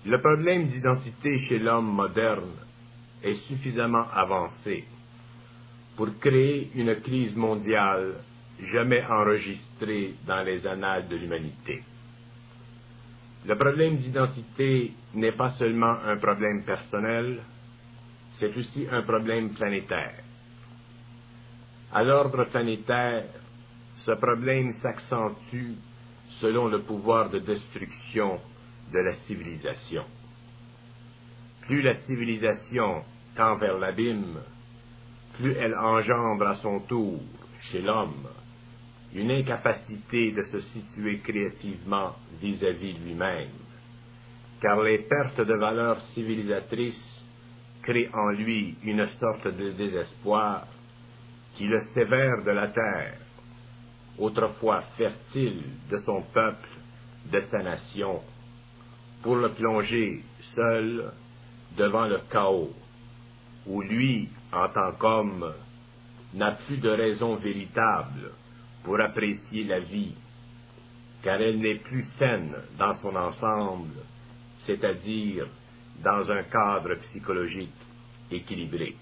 Le problème d'identité chez l'homme moderne est suffisamment avancé pour créer une crise mondiale jamais enregistrée dans les annales de l'humanité. Le problème d'identité n'est pas seulement un problème personnel, c'est aussi un problème planétaire. À l'ordre planétaire, ce problème s'accentue selon le pouvoir de destruction de la civilisation. Plus la civilisation tend vers l'abîme, plus elle engendre à son tour, chez l'homme, une incapacité de se situer créativement vis-à-vis lui-même, car les pertes de valeurs civilisatrices créent en lui une sorte de désespoir qui le sévère de la terre, autrefois fertile de son peuple, de sa nation, pour le plonger seul devant le chaos, où lui, en tant qu'homme, n'a plus de raison véritable pour apprécier la vie, car elle n'est plus saine dans son ensemble, c'est-à-dire dans un cadre psychologique équilibré.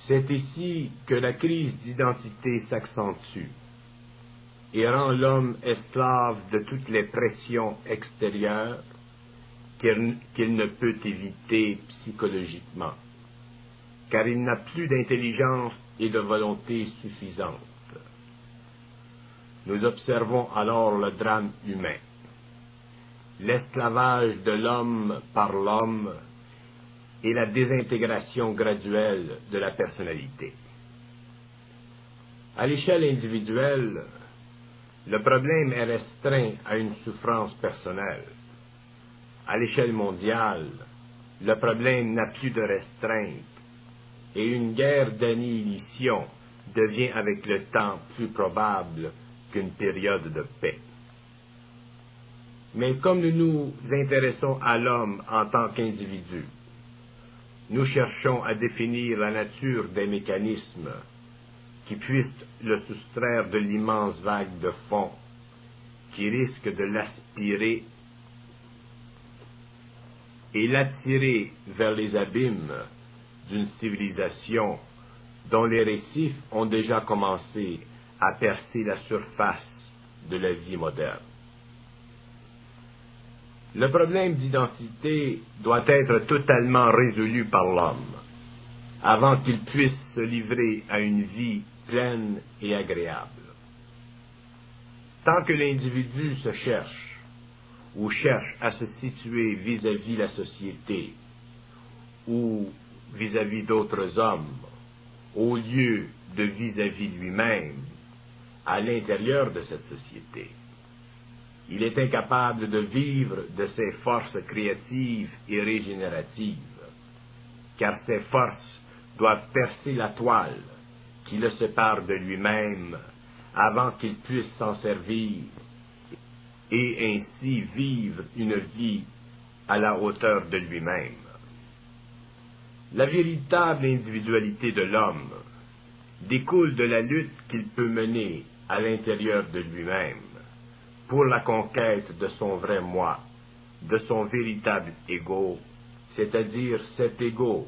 C'est ici que la crise d'identité s'accentue et rend l'homme esclave de toutes les pressions extérieures qu'il ne peut éviter psychologiquement, car il n'a plus d'intelligence et de volonté suffisante. Nous observons alors le drame humain, l'esclavage de l'homme par l'homme et la désintégration graduelle de la personnalité. À l'échelle individuelle, le problème est restreint à une souffrance personnelle. À l'échelle mondiale, le problème n'a plus de restreinte et une guerre d'annihilation devient avec le temps plus probable qu'une période de paix. Mais comme nous nous intéressons à l'homme en tant qu'individu, nous cherchons à définir la nature des mécanismes qui puissent le soustraire de l'immense vague de fond qui risque de l'aspirer et l'attirer vers les abîmes d'une civilisation dont les récifs ont déjà commencé à percer la surface de la vie moderne. Le problème d'identité doit être totalement résolu par l'homme, avant qu'il puisse se livrer à une vie pleine et agréable. Tant que l'individu se cherche, ou cherche à se situer vis-à-vis la société, ou vis-à-vis d'autres hommes, au lieu de vis-à-vis lui-même, à l'intérieur de cette société, il est incapable de vivre de ses forces créatives et régénératives, car ces forces doivent percer la toile qui le sépare de lui-même avant qu'il puisse s'en servir et ainsi vivre une vie à la hauteur de lui-même. La véritable individualité de l'homme découle de la lutte qu'il peut mener à l'intérieur de lui-même pour la conquête de son vrai moi, de son véritable ego, c'est-à-dire cet ego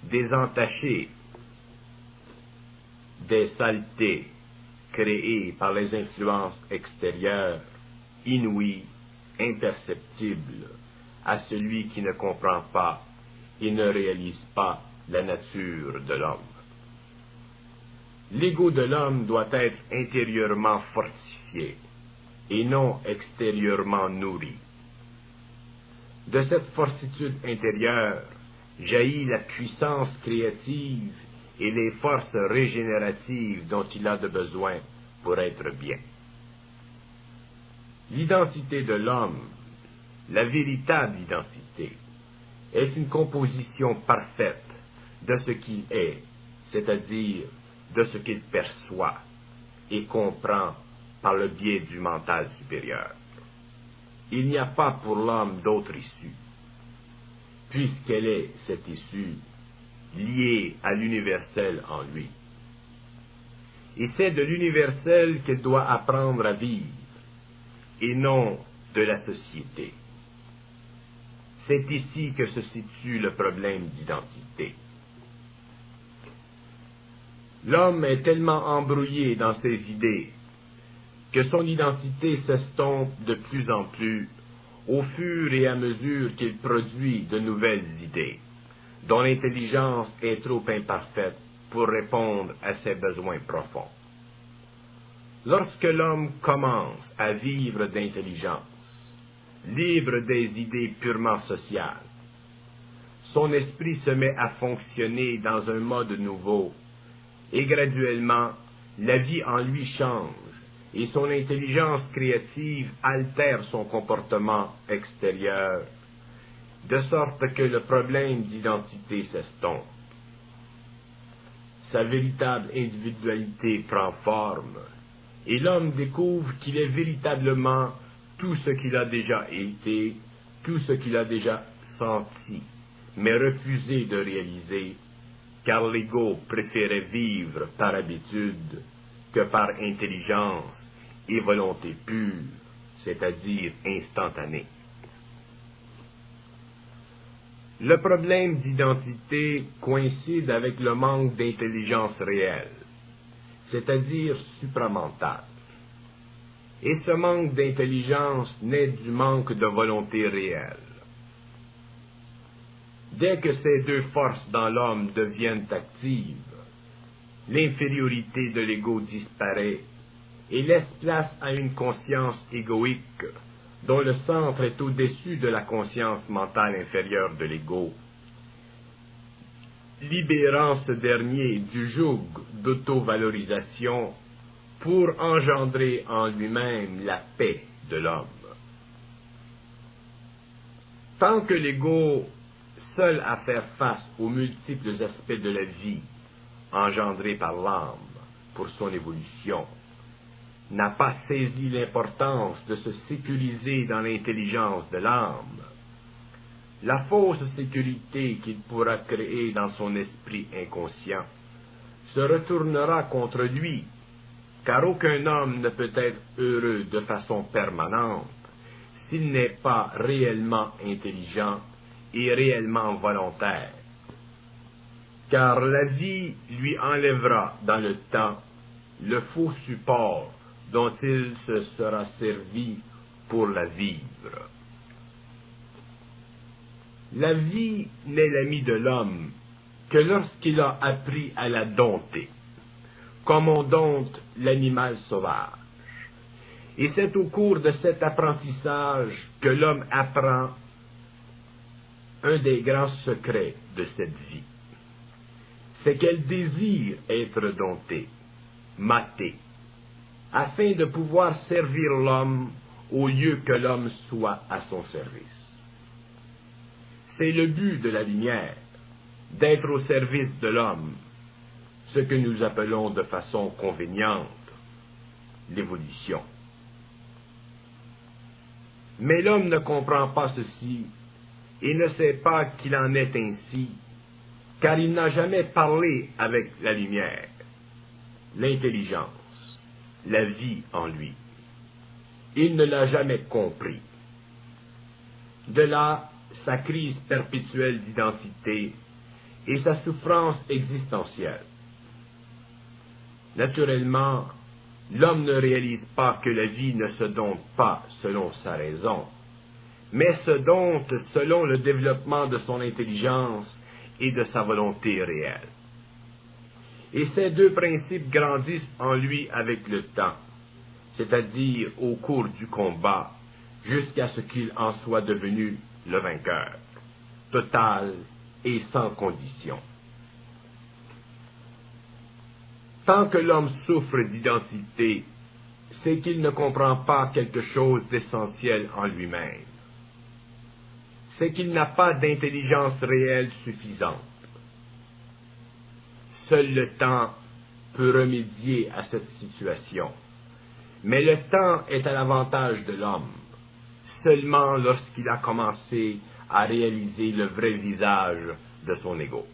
désentaché des saletés créées par les influences extérieures, inouïes, imperceptibles, à celui qui ne comprend pas et ne réalise pas la nature de l'homme. L'ego de l'homme doit être intérieurement fortifié et non extérieurement nourri. De cette fortitude intérieure jaillit la puissance créative et les forces régénératives dont il a de besoin pour être bien. L'identité de l'homme, la véritable identité, est une composition parfaite de ce qu'il est, c'est-à-dire de ce qu'il perçoit et comprend par le biais du mental supérieur. Il n'y a pas pour l'homme d'autre issue, puisqu'elle est, cette issue, liée à l'universel en lui. Et c'est de l'universel qu'il doit apprendre à vivre, et non de la société. C'est ici que se situe le problème d'identité. L'homme est tellement embrouillé dans ses idées que son identité s'estompe de plus en plus au fur et à mesure qu'il produit de nouvelles idées, dont l'intelligence est trop imparfaite pour répondre à ses besoins profonds. Lorsque l'homme commence à vivre d'intelligence, libre des idées purement sociales, son esprit se met à fonctionner dans un mode nouveau, et graduellement, la vie en lui change, et son intelligence créative altère son comportement extérieur, de sorte que le problème d'identité s'estompe. Sa véritable individualité prend forme, et l'homme découvre qu'il est véritablement tout ce qu'il a déjà été, tout ce qu'il a déjà senti, mais refusé de réaliser, car l'ego préférait vivre par habitude que par intelligence et volonté pure, c'est-à-dire instantanée. Le problème d'identité coïncide avec le manque d'intelligence réelle, c'est-à-dire supramentale. Et ce manque d'intelligence naît du manque de volonté réelle. Dès que ces deux forces dans l'homme deviennent actives, l'infériorité de l'ego disparaît et laisse place à une conscience égoïque dont le centre est au-dessus de la conscience mentale inférieure de l'ego, libérant ce dernier du joug d'auto-valorisation pour engendrer en lui-même la paix de l'homme. Tant que l'ego, seul à faire face aux multiples aspects de la vie engendrés par l'âme pour son évolution, n'a pas saisi l'importance de se sécuriser dans l'intelligence de l'âme, la fausse sécurité qu'il pourra créer dans son esprit inconscient se retournera contre lui, car aucun homme ne peut être heureux de façon permanente s'il n'est pas réellement intelligent et réellement volontaire, car la vie lui enlèvera dans le temps le faux support dont il se sera servi pour la vivre. La vie n'est l'ami de l'homme que lorsqu'il a appris à la dompter, comme on dompte l'animal sauvage. Et c'est au cours de cet apprentissage que l'homme apprend un des grands secrets de cette vie. C'est qu'elle désire être domptée, matée, afin de pouvoir servir l'homme au lieu que l'homme soit à son service. C'est le but de la lumière, d'être au service de l'homme, ce que nous appelons de façon convéniente l'évolution. Mais l'homme ne comprend pas ceci et ne sait pas qu'il en est ainsi, car il n'a jamais parlé avec la lumière, l'intelligence, la vie en lui. Il ne l'a jamais compris. De là, sa crise perpétuelle d'identité et sa souffrance existentielle. Naturellement, l'homme ne réalise pas que la vie ne se dompte pas selon sa raison, mais se dompte selon le développement de son intelligence et de sa volonté réelle. Et ces deux principes grandissent en lui avec le temps, c'est-à-dire au cours du combat, jusqu'à ce qu'il en soit devenu le vainqueur, total et sans condition. Tant que l'homme souffre d'identité, c'est qu'il ne comprend pas quelque chose d'essentiel en lui-même. C'est qu'il n'a pas d'intelligence réelle suffisante. Seul le temps peut remédier à cette situation. Mais le temps est à l'avantage de l'homme, seulement lorsqu'il a commencé à réaliser le vrai visage de son ego.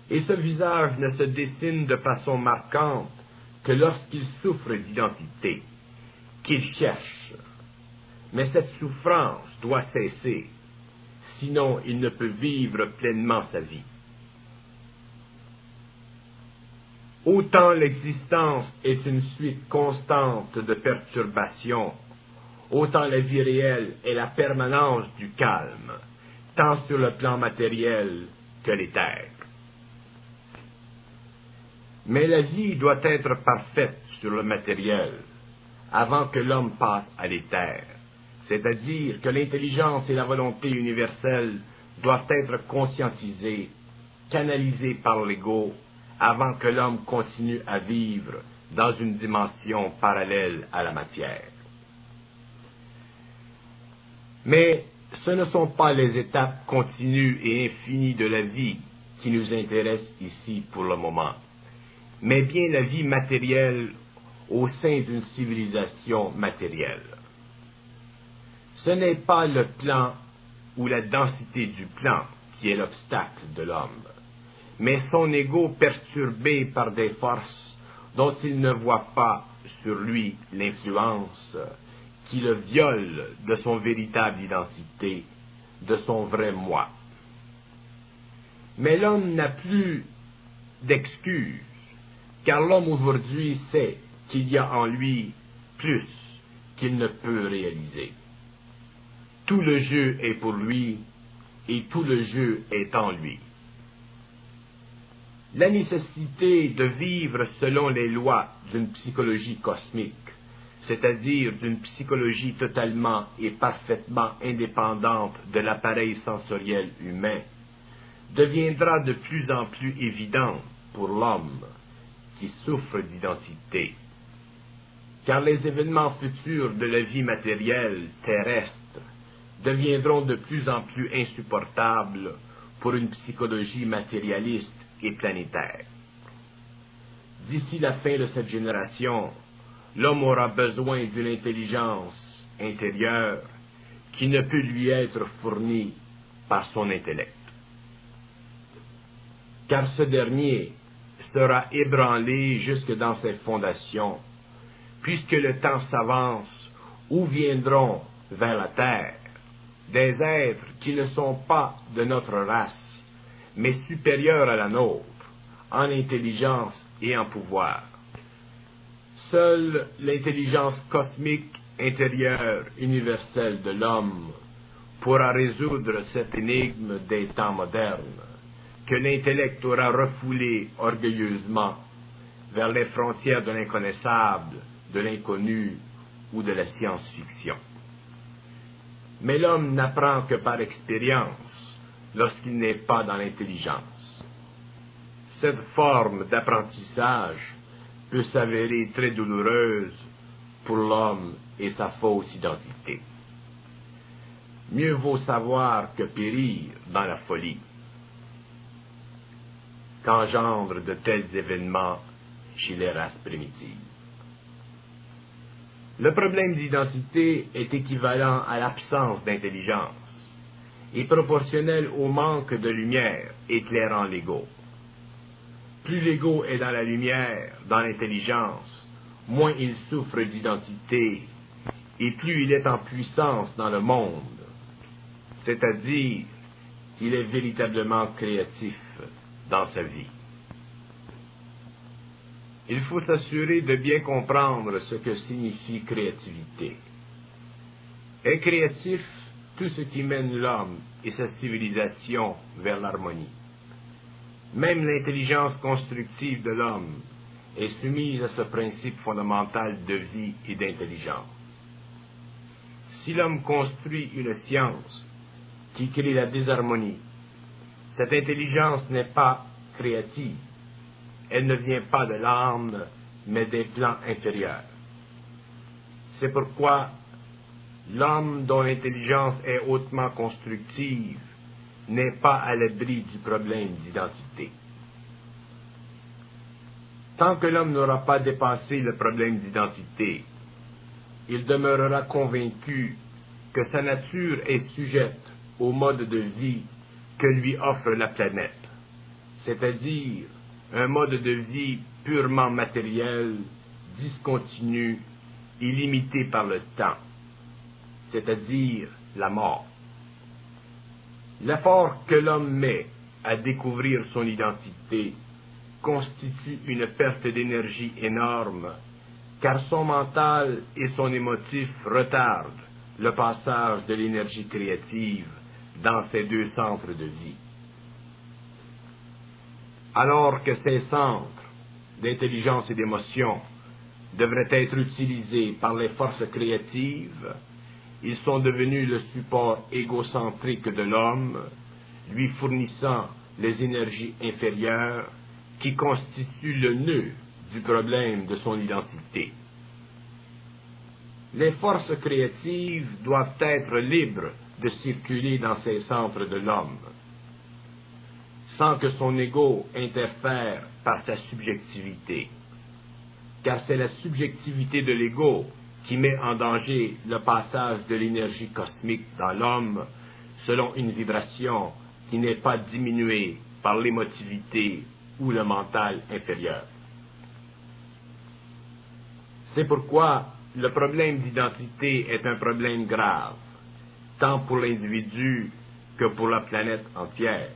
Et ce visage ne se dessine de façon marquante que lorsqu'il souffre d'identité, qu'il cherche, Mais cette souffrance doit cesser, sinon il ne peut vivre pleinement sa vie. Autant l'existence est une suite constante de perturbations, autant la vie réelle est la permanence du calme, tant sur le plan matériel que l'éther. Mais la vie doit être parfaite sur le matériel, avant que l'homme passe à l'éther, c'est-à-dire que l'intelligence et la volonté universelle doivent être conscientisées, canalisées par l'ego, avant que l'homme continue à vivre dans une dimension parallèle à la matière. Mais ce ne sont pas les étapes continues et infinies de la vie qui nous intéressent ici pour le moment, mais bien la vie matérielle au sein d'une civilisation matérielle. Ce n'est pas le plan ou la densité du plan qui est l'obstacle de l'homme, mais son ego perturbé par des forces dont il ne voit pas sur lui l'influence, qui le viole de son véritable identité, de son vrai moi. Mais l'homme n'a plus d'excuses, car l'homme aujourd'hui sait qu'il y a en lui plus qu'il ne peut réaliser. Tout le jeu est pour lui, et tout le jeu est en lui. La nécessité de vivre selon les lois d'une psychologie cosmique, c'est-à-dire d'une psychologie totalement et parfaitement indépendante de l'appareil sensoriel humain, deviendra de plus en plus évidente pour l'homme qui souffre d'identité, car les événements futurs de la vie matérielle terrestre deviendront de plus en plus insupportables pour une psychologie matérialiste et planétaire. D'ici la fin de cette génération, l'homme aura besoin d'une intelligence intérieure qui ne peut lui être fournie par son intellect. Car ce dernier sera ébranlé jusque dans ses fondations, puisque le temps s'avance où viendront vers la terre des êtres qui ne sont pas de notre race, mais supérieurs à la nôtre, en intelligence et en pouvoir. Seule l'intelligence cosmique intérieure universelle de l'homme pourra résoudre cette énigme des temps modernes, que l'intellect aura refoulé orgueilleusement vers les frontières de l'inconnaissable, de l'inconnu ou de la science-fiction. Mais l'homme n'apprend que par expérience lorsqu'il n'est pas dans l'intelligence. Cette forme d'apprentissage peut s'avérer très douloureuse pour l'homme et sa fausse identité. Mieux vaut savoir que périr dans la folie qu'engendrent de tels événements chez les races primitives. Le problème d'identité est équivalent à l'absence d'intelligence et proportionnel au manque de lumière éclairant l'ego. Plus l'ego est dans la lumière, dans l'intelligence, moins il souffre d'identité et plus il est en puissance dans le monde, c'est-à-dire qu'il est véritablement créatif dans sa vie. Il faut s'assurer de bien comprendre ce que signifie créativité. Est créatif tout ce qui mène l'homme et sa civilisation vers l'harmonie. Même l'intelligence constructive de l'homme est soumise à ce principe fondamental de vie et d'intelligence. Si l'homme construit une science qui crée la désharmonie, cette intelligence n'est pas créative. Elle ne vient pas de l'âme, mais des plans inférieurs. C'est pourquoi l'homme dont l'intelligence est hautement constructive n'est pas à l'abri du problème d'identité. Tant que l'homme n'aura pas dépassé le problème d'identité, il demeurera convaincu que sa nature est sujette au mode de vie que lui offre la planète, c'est-à-dire un mode de vie purement matériel, discontinu et limité par le temps. c'est-à-dire la mort. L'effort que l'homme met à découvrir son identité constitue une perte d'énergie énorme, car son mental et son émotif retardent le passage de l'énergie créative dans ces deux centres de vie. Alors que ces centres d'intelligence et d'émotion devraient être utilisés par les forces créatives, ils sont devenus le support égocentrique de l'homme, lui fournissant les énergies inférieures qui constituent le nœud du problème de son identité. Les forces créatives doivent être libres de circuler dans ces centres de l'homme, sans que son ego interfère par sa subjectivité, car c'est la subjectivité de l'ego qui met en danger le passage de l'énergie cosmique dans l'homme selon une vibration qui n'est pas diminuée par l'émotivité ou le mental inférieur. C'est pourquoi le problème d'identité est un problème grave, tant pour l'individu que pour la planète entière,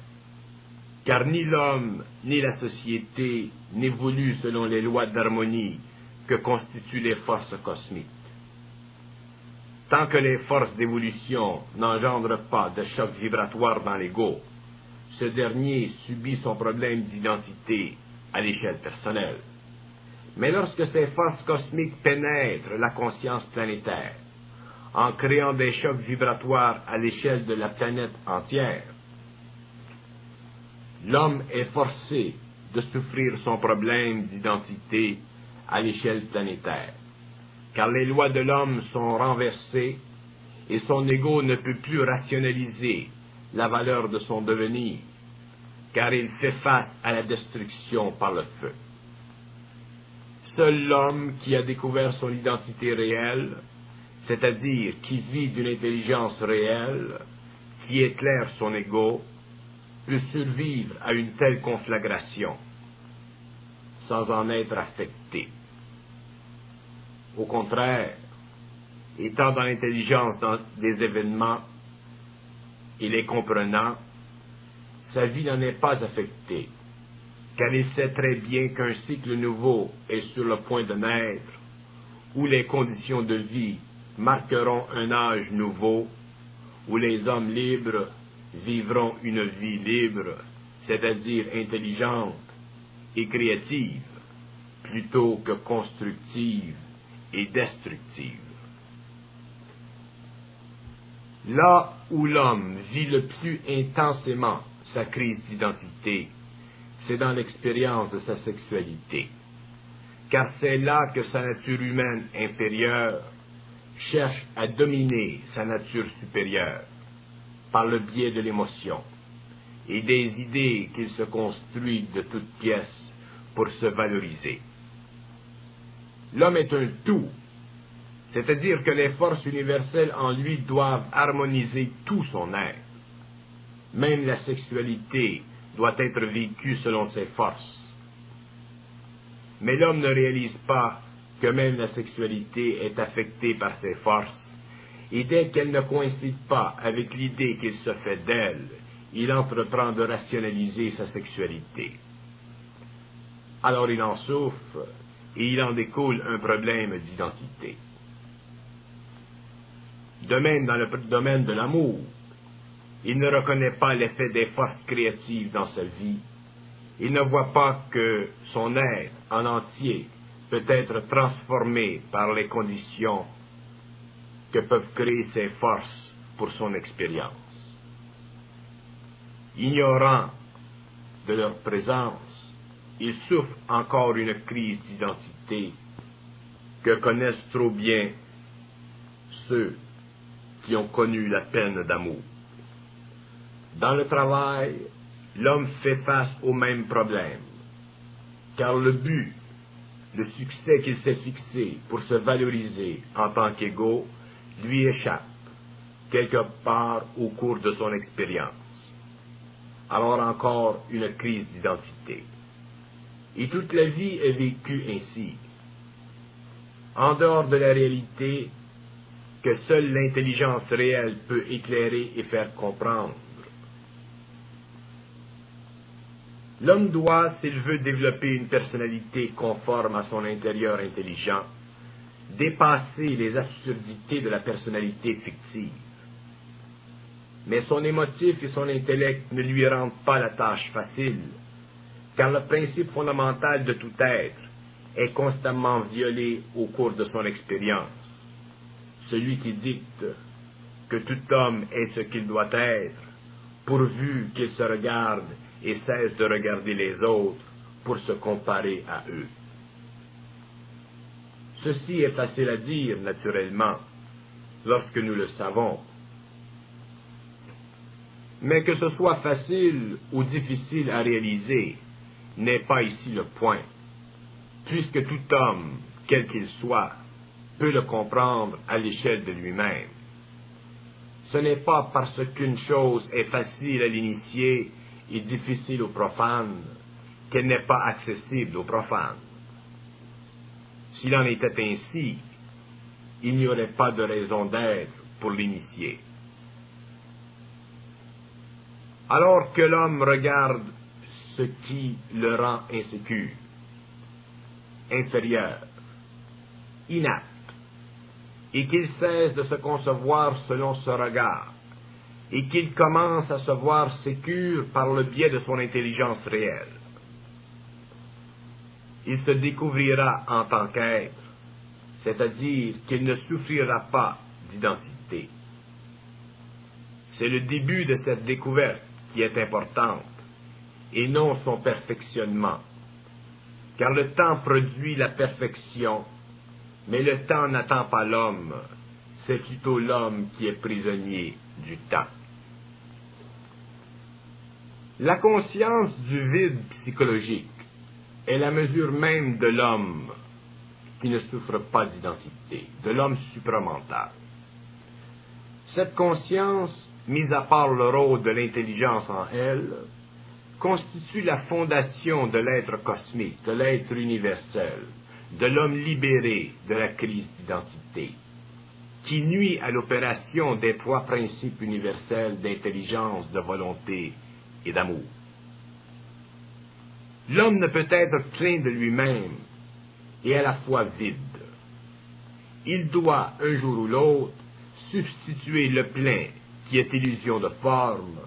car ni l'homme ni la société n'évoluent selon les lois d'harmonie que constituent les forces cosmiques. Tant que les forces d'évolution n'engendrent pas de choc vibratoire dans l'ego, ce dernier subit son problème d'identité à l'échelle personnelle. Mais lorsque ces forces cosmiques pénètrent la conscience planétaire, en créant des chocs vibratoires à l'échelle de la planète entière, l'homme est forcé de souffrir son problème d'identité à l'échelle planétaire, car les lois de l'homme sont renversées et son ego ne peut plus rationaliser la valeur de son devenir, car il fait face à la destruction par le feu. Seul l'homme qui a découvert son identité réelle, c'est-à-dire qui vit d'une intelligence réelle, qui éclaire son ego, peut survivre à une telle conflagration sans en être affecté. Au contraire, étant dans l'intelligence des événements et les comprenant, sa vie n'en est pas affectée, car il sait très bien qu'un cycle nouveau est sur le point de naître, où les conditions de vie marqueront un âge nouveau, où les hommes libres vivront une vie libre, c'est-à-dire intelligente et créative, plutôt que constructive et destructive. Là où l'homme vit le plus intensément sa crise d'identité, c'est dans l'expérience de sa sexualité, car c'est là que sa nature humaine inférieure cherche à dominer sa nature supérieure par le biais de l'émotion et des idées qu'il se construit de toutes pièces pour se valoriser. L'homme est un tout, c'est-à-dire que les forces universelles en lui doivent harmoniser tout son être. Même la sexualité doit être vécue selon ses forces. Mais l'homme ne réalise pas que même la sexualité est affectée par ses forces, et dès qu'elle ne coïncide pas avec l'idée qu'il se fait d'elle, il entreprend de rationaliser sa sexualité. Alors il en souffre, et il en découle un problème d'identité. De même dans le domaine de l'amour, il ne reconnaît pas l'effet des forces créatives dans sa vie. Il ne voit pas que son être en entier peut être transformé par les conditions que peuvent créer ces forces pour son expérience. Ignorant de leur présence, il souffre encore une crise d'identité que connaissent trop bien ceux qui ont connu la peine d'amour. Dans le travail, l'homme fait face au même problème, car le but, le succès qu'il s'est fixé pour se valoriser en tant qu'ego, lui échappe, quelque part au cours de son expérience. Alors encore une crise d'identité. Et toute la vie est vécue ainsi. En dehors de la réalité, que seule l'intelligence réelle peut éclairer et faire comprendre. L'homme doit, s'il veut développer une personnalité conforme à son intérieur intelligent, dépasser les absurdités de la personnalité fictive. Mais son émotif et son intellect ne lui rendent pas la tâche facile, car le principe fondamental de tout être est constamment violé au cours de son expérience. Celui qui dicte que tout homme est ce qu'il doit être, pourvu qu'il se regarde et cesse de regarder les autres pour se comparer à eux. Ceci est facile à dire, naturellement, lorsque nous le savons. Mais que ce soit facile ou difficile à réaliser n'est pas ici le point, puisque tout homme, quel qu'il soit, peut le comprendre à l'échelle de lui-même. Ce n'est pas parce qu'une chose est facile à l'initié et difficile au profane qu'elle n'est pas accessible au profane. S'il en était ainsi, il n'y aurait pas de raison d'être pour l'initié. Alors que l'homme regarde ce qui le rend insécure, inférieur, inapte, et qu'il cesse de se concevoir selon ce regard, et qu'il commence à se voir sécure par le biais de son intelligence réelle, il se découvrira en tant qu'être, c'est-à-dire qu'il ne souffrira pas d'identité. C'est le début de cette découverte qui est importante, et non son perfectionnement, car le temps produit la perfection, mais le temps n'attend pas l'homme, c'est plutôt l'homme qui est prisonnier du temps. La conscience du vide psychologique est la mesure même de l'homme qui ne souffre pas d'identité, de l'homme supramental. Cette conscience, mise à part le rôle de l'intelligence en elle, constitue la fondation de l'être cosmique, de l'être universel, de l'homme libéré de la crise d'identité, qui nuit à l'opération des trois principes universels d'intelligence, de volonté et d'amour. L'homme ne peut être plein de lui-même et à la fois vide. Il doit, un jour ou l'autre, substituer le plein, qui est illusion de forme,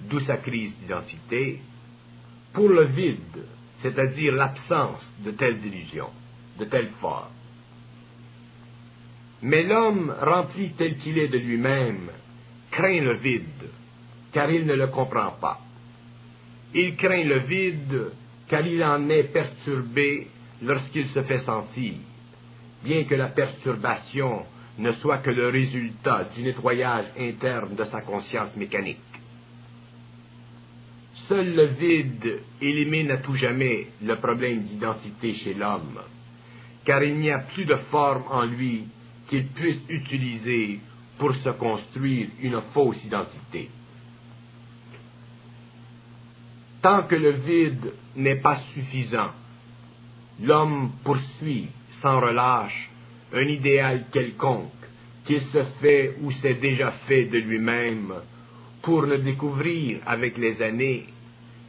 d'où sa crise d'identité, pour le vide, c'est-à-dire l'absence de telles illusions, de telles formes. Mais l'homme, rempli tel qu'il est de lui-même, craint le vide, car il ne le comprend pas. Il craint le vide, car il en est perturbé lorsqu'il se fait sentir, bien que la perturbation ne soit que le résultat du nettoyage interne de sa conscience mécanique. Seul le vide élimine à tout jamais le problème d'identité chez l'homme, car il n'y a plus de forme en lui qu'il puisse utiliser pour se construire une fausse identité. Tant que le vide n'est pas suffisant, l'homme poursuit sans relâche un idéal quelconque qu'il se fait ou s'est déjà fait de lui-même pour ne découvrir avec les années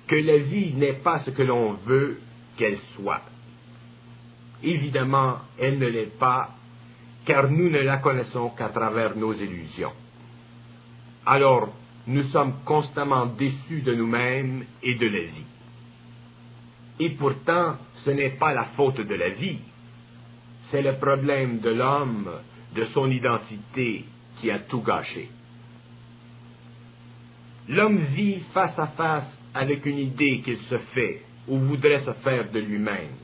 que la vie n'est pas ce que l'on veut qu'elle soit. Évidemment, elle ne l'est pas, car nous ne la connaissons qu'à travers nos illusions. Alors, nous sommes constamment déçus de nous-mêmes et de la vie. Et pourtant, ce n'est pas la faute de la vie, c'est le problème de l'homme, de son identité, qui a tout gâché. L'homme vit face à face avec une idée qu'il se fait ou voudrait se faire de lui-même.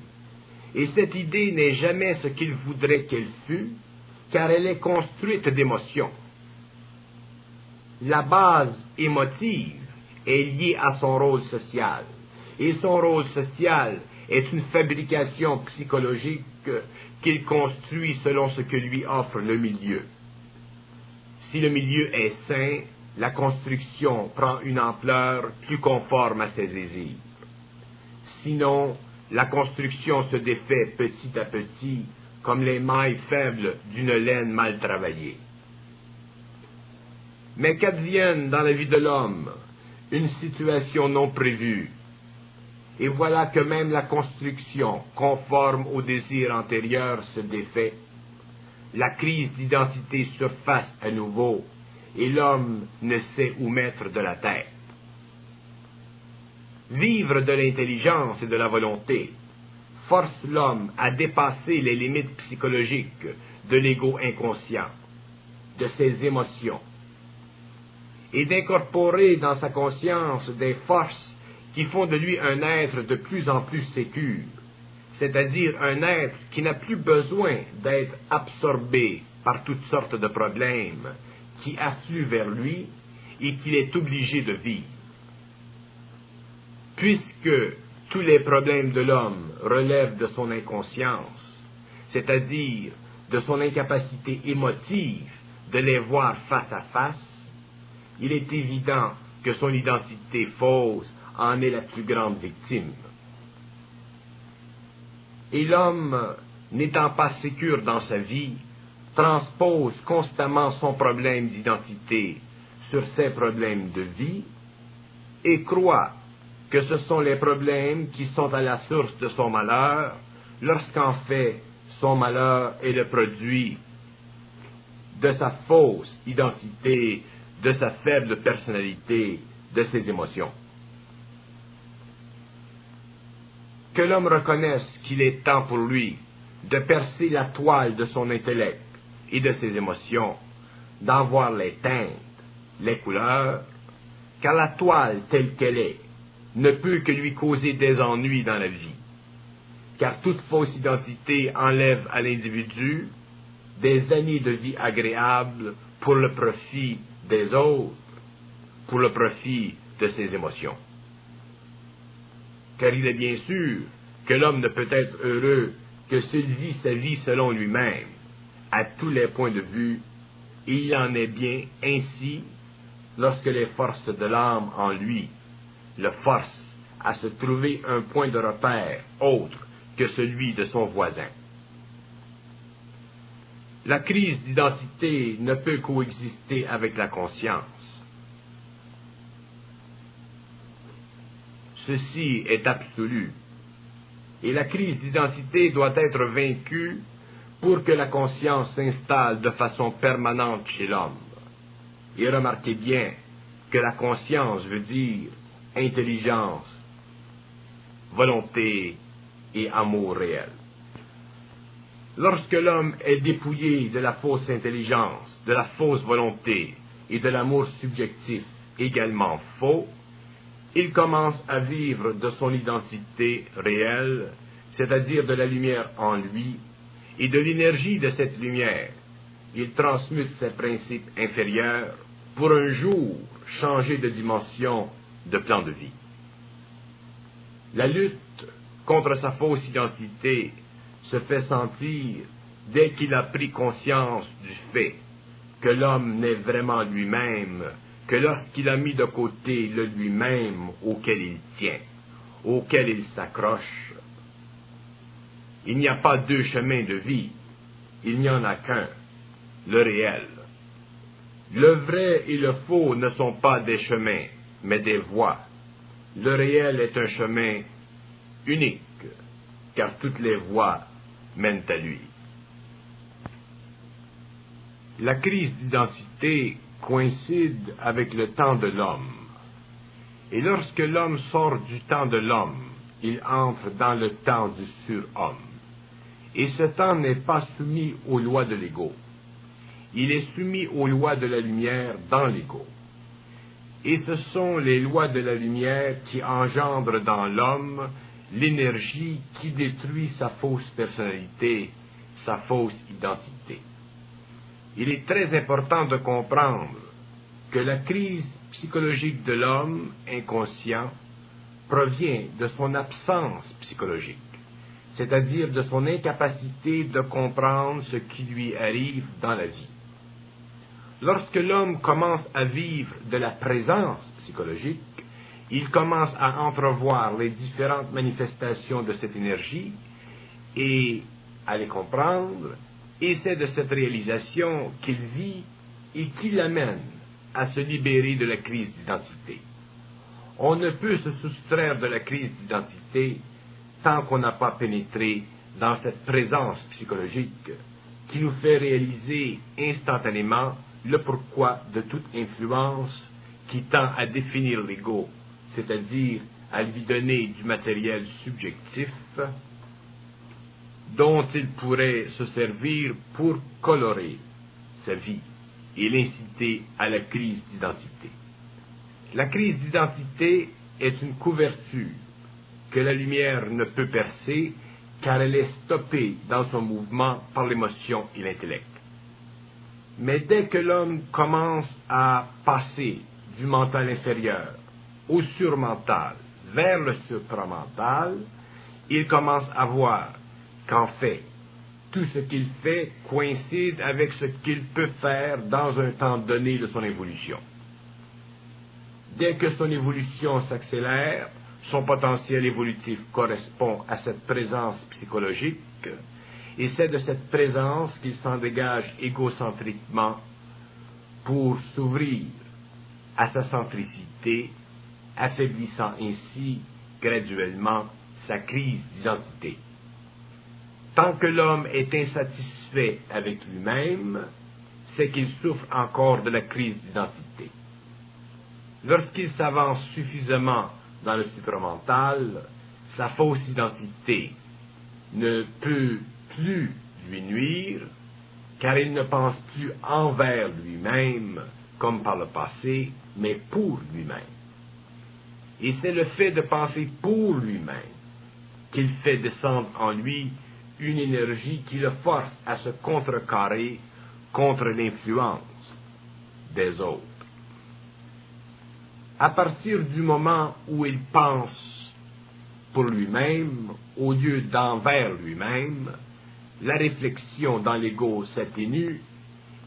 Et cette idée n'est jamais ce qu'il voudrait qu'elle fût, car elle est construite d'émotions. La base émotive est liée à son rôle social, et son rôle social est une fabrication psychologique qu'il construit selon ce que lui offre le milieu. Si le milieu est sain, la construction prend une ampleur plus conforme à ses désirs. Sinon, la construction se défait petit à petit, comme les mailles faibles d'une laine mal travaillée. Mais qu'advienne dans la vie de l'homme une situation non prévue, et voilà que même la construction, conforme au désir antérieur, se défait. La crise d'identité surface à nouveau, et l'homme ne sait où mettre de la tête. Vivre de l'intelligence et de la volonté force l'homme à dépasser les limites psychologiques de l'ego inconscient, de ses émotions, et d'incorporer dans sa conscience des forces qui font de lui un être de plus en plus sécure, c'est-à-dire un être qui n'a plus besoin d'être absorbé par toutes sortes de problèmes qui affluent vers lui et qu'il est obligé de vivre. Puisque tous les problèmes de l'homme relèvent de son inconscience, c'est-à-dire de son incapacité émotive de les voir face à face, il est évident que son identité fausse en est la plus grande victime. Et l'homme, n'étant pas sécure dans sa vie, transpose constamment son problème d'identité sur ses problèmes de vie et croit que ce sont les problèmes qui sont à la source de son malheur, lorsqu'en fait son malheur est le produit de sa fausse identité, de sa faible personnalité, de ses émotions. Que l'homme reconnaisse qu'il est temps pour lui de percer la toile de son intellect et de ses émotions, d'en voir les teintes, les couleurs, car la toile telle qu'elle est ne peut que lui causer des ennuis dans la vie, car toute fausse identité enlève à l'individu des années de vie agréables pour le profit des autres, pour le profit de ses émotions. Car il est bien sûr que l'homme ne peut être heureux que s'il vit sa vie selon lui-même, à tous les points de vue, et il en est bien ainsi lorsque les forces de l'âme en lui le forcent à se trouver un point de repère autre que celui de son voisin. La crise d'identité ne peut coexister avec la conscience. Ceci est absolu. Et la crise d'identité doit être vaincue pour que la conscience s'installe de façon permanente chez l'homme. Et remarquez bien que la conscience veut dire intelligence, volonté et amour réel. Lorsque l'homme est dépouillé de la fausse intelligence, de la fausse volonté et de l'amour subjectif également faux, il commence à vivre de son identité réelle, c'est-à-dire de la lumière en lui, et de l'énergie de cette lumière. Il transmute ses principes inférieurs pour un jour changer de dimension, de plan de vie. La lutte contre sa fausse identité se fait sentir dès qu'il a pris conscience du fait que l'homme n'est vraiment lui-même que lorsqu'il a mis de côté le lui-même auquel il tient, auquel il s'accroche. Il n'y a pas deux chemins de vie, il n'y en a qu'un, le réel. Le vrai et le faux ne sont pas des chemins, mais des voies. Le réel est un chemin unique, car toutes les voies mènent à lui. La crise d'identité coïncide avec le temps de l'homme. Et lorsque l'homme sort du temps de l'homme, il entre dans le temps du surhomme. Et ce temps n'est pas soumis aux lois de l'ego. Il est soumis aux lois de la lumière dans l'ego. Et ce sont les lois de la lumière qui engendrent dans l'homme l'énergie qui détruit sa fausse personnalité, sa fausse identité. Il est très important de comprendre que la crise psychologique de l'homme inconscient provient de son absence psychologique, c'est-à-dire de son incapacité de comprendre ce qui lui arrive dans la vie. Lorsque l'homme commence à vivre de la présence psychologique, il commence à entrevoir les différentes manifestations de cette énergie et à les comprendre, et c'est de cette réalisation qu'il vit et qui l'amène à se libérer de la crise d'identité. On ne peut se soustraire de la crise d'identité tant qu'on n'a pas pénétré dans cette présence psychologique qui nous fait réaliser instantanément le pourquoi de toute influence qui tend à définir l'ego, c'est-à-dire à lui donner du matériel subjectif dont il pourrait se servir pour colorer sa vie et l'inciter à la crise d'identité. La crise d'identité est une couverture que la lumière ne peut percer car elle est stoppée dans son mouvement par l'émotion et l'intellect. Mais dès que l'homme commence à passer du mental inférieur au surmental vers le supramental, il commence à voir qu'en fait, tout ce qu'il fait coïncide avec ce qu'il peut faire dans un temps donné de son évolution. Dès que son évolution s'accélère, son potentiel évolutif correspond à cette présence psychologique, et c'est de cette présence qu'il s'en dégage égocentriquement pour s'ouvrir à sa centricité, affaiblissant ainsi graduellement sa crise d'identité. Tant que l'homme est insatisfait avec lui-même, c'est qu'il souffre encore de la crise d'identité. Lorsqu'il s'avance suffisamment dans le supramental, sa fausse identité ne peut plus lui nuire, car il ne pense plus envers lui-même, comme par le passé, mais pour lui-même. Et c'est le fait de penser pour lui-même qu'il fait descendre en lui une énergie qui le force à se contrecarrer contre l'influence des autres. À partir du moment où il pense pour lui-même, au lieu d'envers lui-même, la réflexion dans l'ego s'atténue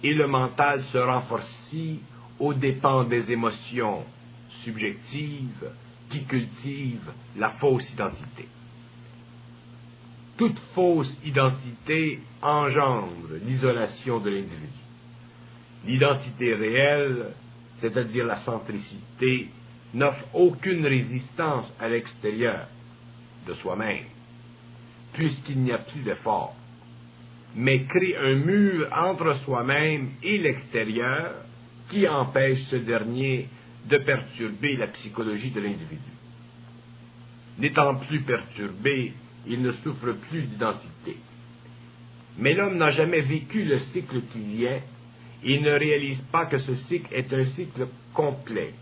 et le mental se renforce aux dépens des émotions subjectives qui cultivent la fausse identité. Toute fausse identité engendre l'isolation de l'individu. L'identité réelle, c'est-à-dire la centricité, n'offre aucune résistance à l'extérieur de soi-même, puisqu'il n'y a plus d'effort, mais crée un mur entre soi-même et l'extérieur qui empêche ce dernier de perturber la psychologie de l'individu. N'étant plus perturbé, il ne souffre plus d'identité. Mais l'homme n'a jamais vécu le cycle qui vient et ne réalise pas que ce cycle est un cycle complet,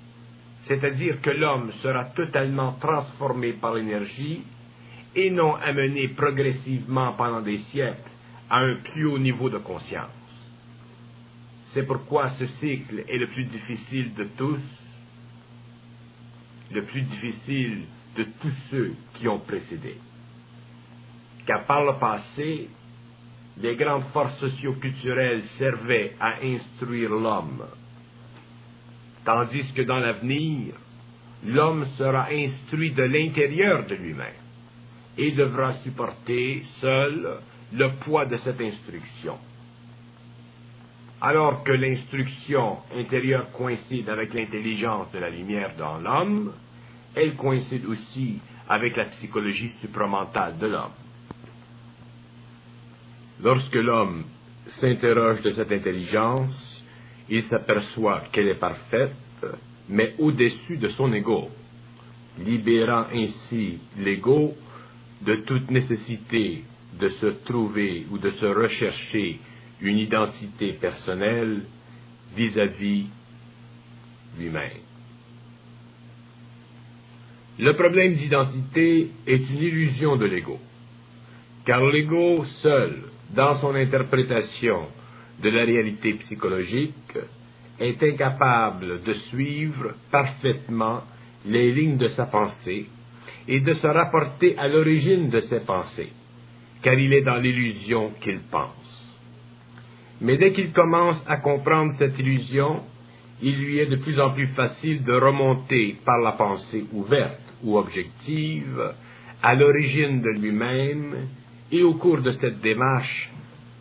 c'est-à-dire que l'homme sera totalement transformé par l'énergie et non amené progressivement pendant des siècles à un plus haut niveau de conscience. C'est pourquoi ce cycle est le plus difficile de tous, le plus difficile de tous ceux qui ont précédé. Car par le passé, les grandes forces socio-culturelles servaient à instruire l'homme, tandis que dans l'avenir, l'homme sera instruit de l'intérieur de lui-même et devra supporter seul le poids de cette instruction. Alors que l'instruction intérieure coïncide avec l'intelligence de la lumière dans l'homme, elle coïncide aussi avec la psychologie supramentale de l'homme. Lorsque l'homme s'interroge de cette intelligence, il s'aperçoit qu'elle est parfaite, mais au-dessus de son ego, libérant ainsi l'ego de toute nécessité de se trouver ou de se rechercher une identité personnelle vis-à-vis lui-même. Le problème d'identité est une illusion de l'ego, car l'ego seul, dans son interprétation de la réalité psychologique, est incapable de suivre parfaitement les lignes de sa pensée et de se rapporter à l'origine de ses pensées, car il est dans l'illusion qu'il pense. Mais dès qu'il commence à comprendre cette illusion, il lui est de plus en plus facile de remonter par la pensée ouverte ou objective à l'origine de lui-même et au cours de cette démarche,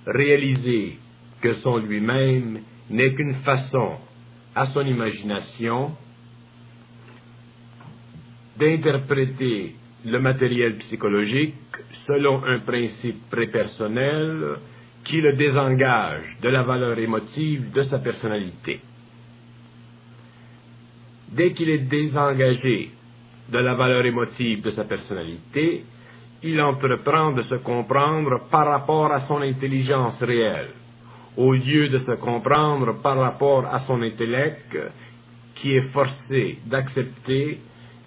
réaliser que son lui-même n'est qu'une façon, à son imagination, d'interpréter le matériel psychologique selon un principe prépersonnel qui le désengage de la valeur émotive de sa personnalité. Dès qu'il est désengagé de la valeur émotive de sa personnalité, il entreprend de se comprendre par rapport à son intelligence réelle, au lieu de se comprendre par rapport à son intellect qui est forcé d'accepter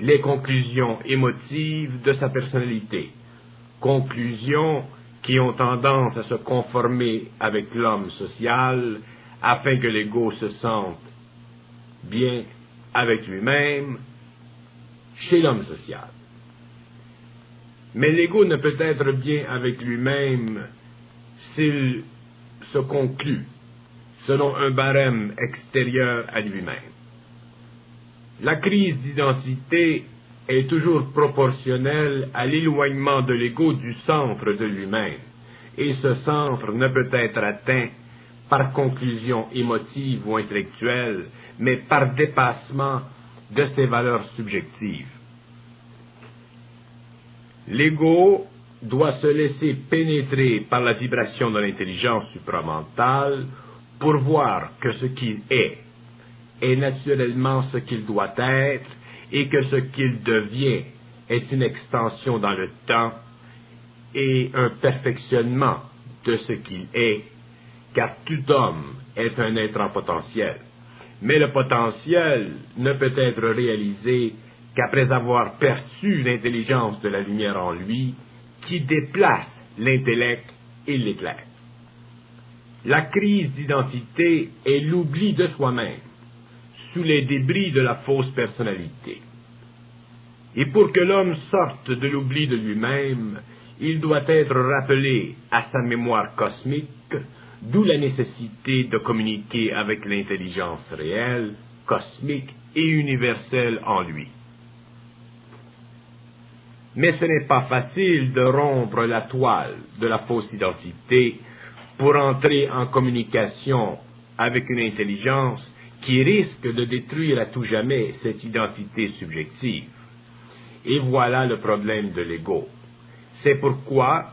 les conclusions émotives de sa personnalité, conclusions qui ont tendance à se conformer avec l'homme social afin que l'ego se sente bien avec lui-même chez l'homme social. Mais l'ego ne peut être bien avec lui-même s'il se conclut selon un barème extérieur à lui-même. La crise d'identité est toujours proportionnelle à l'éloignement de l'ego du centre de lui-même, et ce centre ne peut être atteint par conclusion émotive ou intellectuelle, mais par dépassement de ses valeurs subjectives. L'ego doit se laisser pénétrer par la vibration de l'intelligence supramentale pour voir que ce qu'il est naturellement ce qu'il doit être et que ce qu'il devient est une extension dans le temps et un perfectionnement de ce qu'il est, car tout homme est un être en potentiel. Mais le potentiel ne peut être réalisé qu'après avoir perçu l'intelligence de la lumière en lui, qui déplace l'intellect et l'éclaire. La crise d'identité est l'oubli de soi-même, sous les débris de la fausse personnalité. Et pour que l'homme sorte de l'oubli de lui-même, il doit être rappelé à sa mémoire cosmique, d'où la nécessité de communiquer avec l'intelligence réelle, cosmique et universelle en lui. Mais ce n'est pas facile de rompre la toile de la fausse identité pour entrer en communication avec une intelligence qui risque de détruire à tout jamais cette identité subjective. Et voilà le problème de l'ego. C'est pourquoi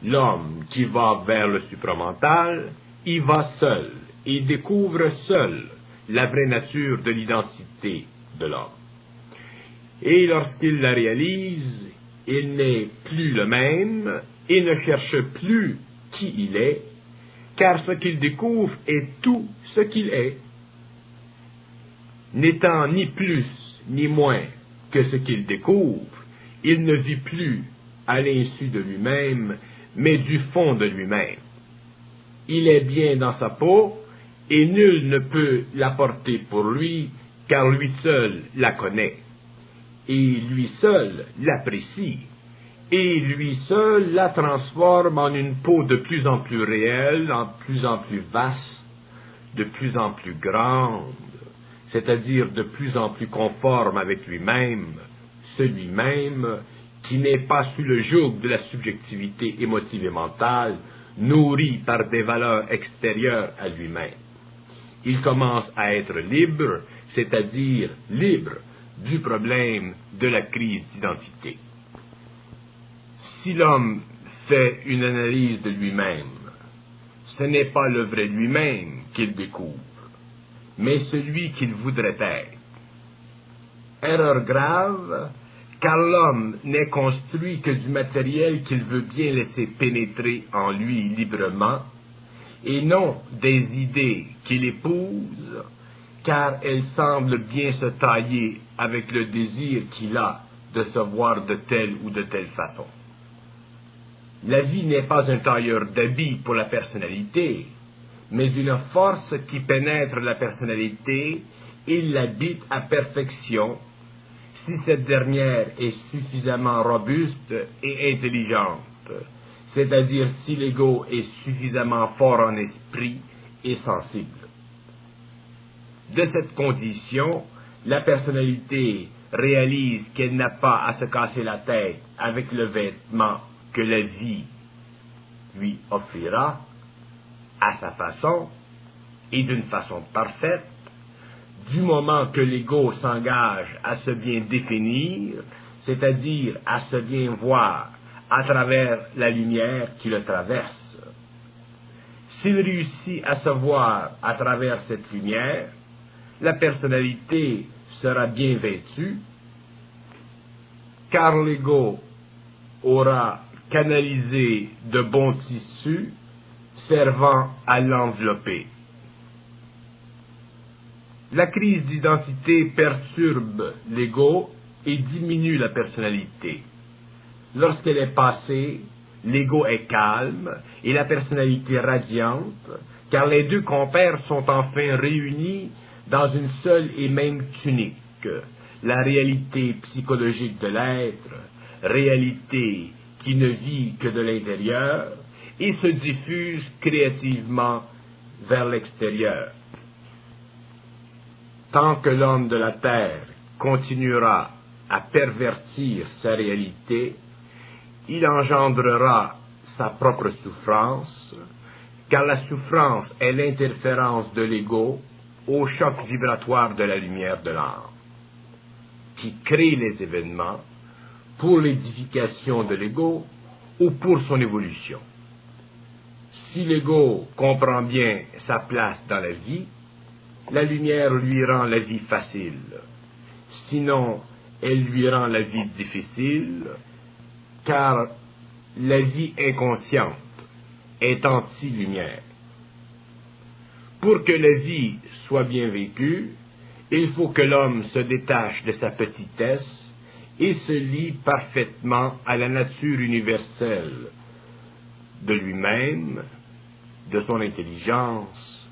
l'homme qui va vers le supramental, y va seul et découvre seul la vraie nature de l'identité de l'homme. Et lorsqu'il la réalise, il n'est plus le même et ne cherche plus qui il est, car ce qu'il découvre est tout ce qu'il est. N'étant ni plus ni moins que ce qu'il découvre, il ne vit plus à l'insu de lui-même, mais du fond de lui-même. Il est bien dans sa peau, et nul ne peut la porter pour lui, car lui seul la connaît, et lui seul l'apprécie, et lui seul la transforme en une peau de plus en plus réelle, de plus en plus vaste, de plus en plus grande, c'est-à-dire de plus en plus conforme avec lui-même, celui-même qui n'est pas sous le joug de la subjectivité émotive et mentale, nourri par des valeurs extérieures à lui-même. Il commence à être libre, c'est-à-dire libre du problème de la crise d'identité. Si l'homme fait une analyse de lui-même, ce n'est pas le vrai lui-même qu'il découvre, mais celui qu'il voudrait être. Erreur grave, car l'homme n'est construit que du matériel qu'il veut bien laisser pénétrer en lui librement, et non des idées qu'il épouse, car elles semblent bien se tailler avec le désir qu'il a de se voir de telle ou de telle façon. La vie n'est pas un tailleur d'habits pour la personnalité, mais une force qui pénètre la personnalité et l'habite à perfection, si cette dernière est suffisamment robuste et intelligente, c'est-à-dire si l'ego est suffisamment fort en esprit et sensible. De cette condition, la personnalité réalise qu'elle n'a pas à se casser la tête avec le vêtement que la vie lui offrira, à sa façon et d'une façon parfaite, du moment que l'ego s'engage à se bien définir, c'est-à-dire à se bien voir à travers la lumière qui le traverse. S'il réussit à se voir à travers cette lumière, la personnalité sera bien vêtue, car l'ego aura canalisé de bons tissus servant à l'envelopper. La crise d'identité perturbe l'ego et diminue la personnalité. Lorsqu'elle est passée, l'ego est calme et la personnalité radiante, car les deux compères sont enfin réunis dans une seule et même tunique, la réalité psychologique de l'être, réalité qui ne vit que de l'intérieur et se diffuse créativement vers l'extérieur. Tant que l'homme de la terre continuera à pervertir sa réalité, il engendrera sa propre souffrance, car la souffrance est l'interférence de l'ego au choc vibratoire de la lumière de l'âme, qui crée les événements pour l'édification de l'ego ou pour son évolution. Si l'ego comprend bien sa place dans la vie, la lumière lui rend la vie facile. Sinon, elle lui rend la vie difficile, car la vie inconsciente est anti-lumière. Pour que la vie soit bien vécue, il faut que l'homme se détache de sa petitesse et se lie parfaitement à la nature universelle de lui-même, de son intelligence,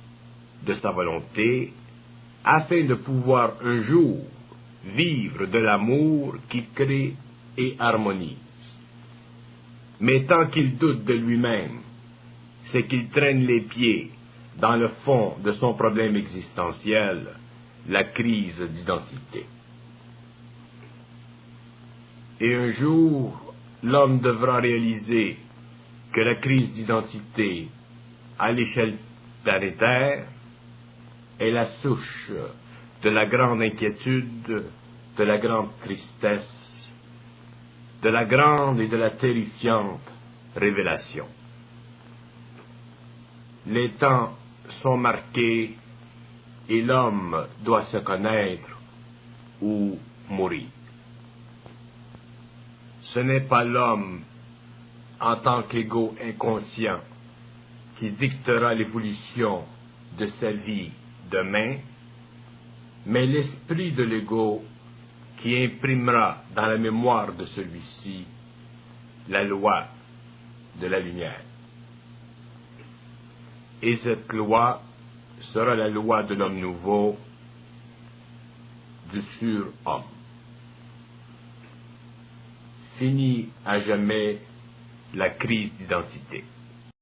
de sa volonté, afin de pouvoir un jour vivre de l'amour qui crée et harmonise. Mais tant qu'il doute de lui-même, c'est qu'il traîne les pieds dans le fond de son problème existentiel, la crise d'identité. Et un jour, l'homme devra réaliser que la crise d'identité, à l'échelle planétaire, est la souche de la grande inquiétude, de la grande tristesse, de la grande et de la terrifiante révélation. Les temps sont marqués et l'homme doit se connaître ou mourir. Ce n'est pas l'homme en tant qu'ego inconscient qui dictera l'évolution de sa vie demain, mais l'esprit de l'ego qui imprimera dans la mémoire de celui-ci la loi de la lumière. Et cette loi sera la loi de l'homme nouveau, du surhomme. Fini à jamais la crise d'identité.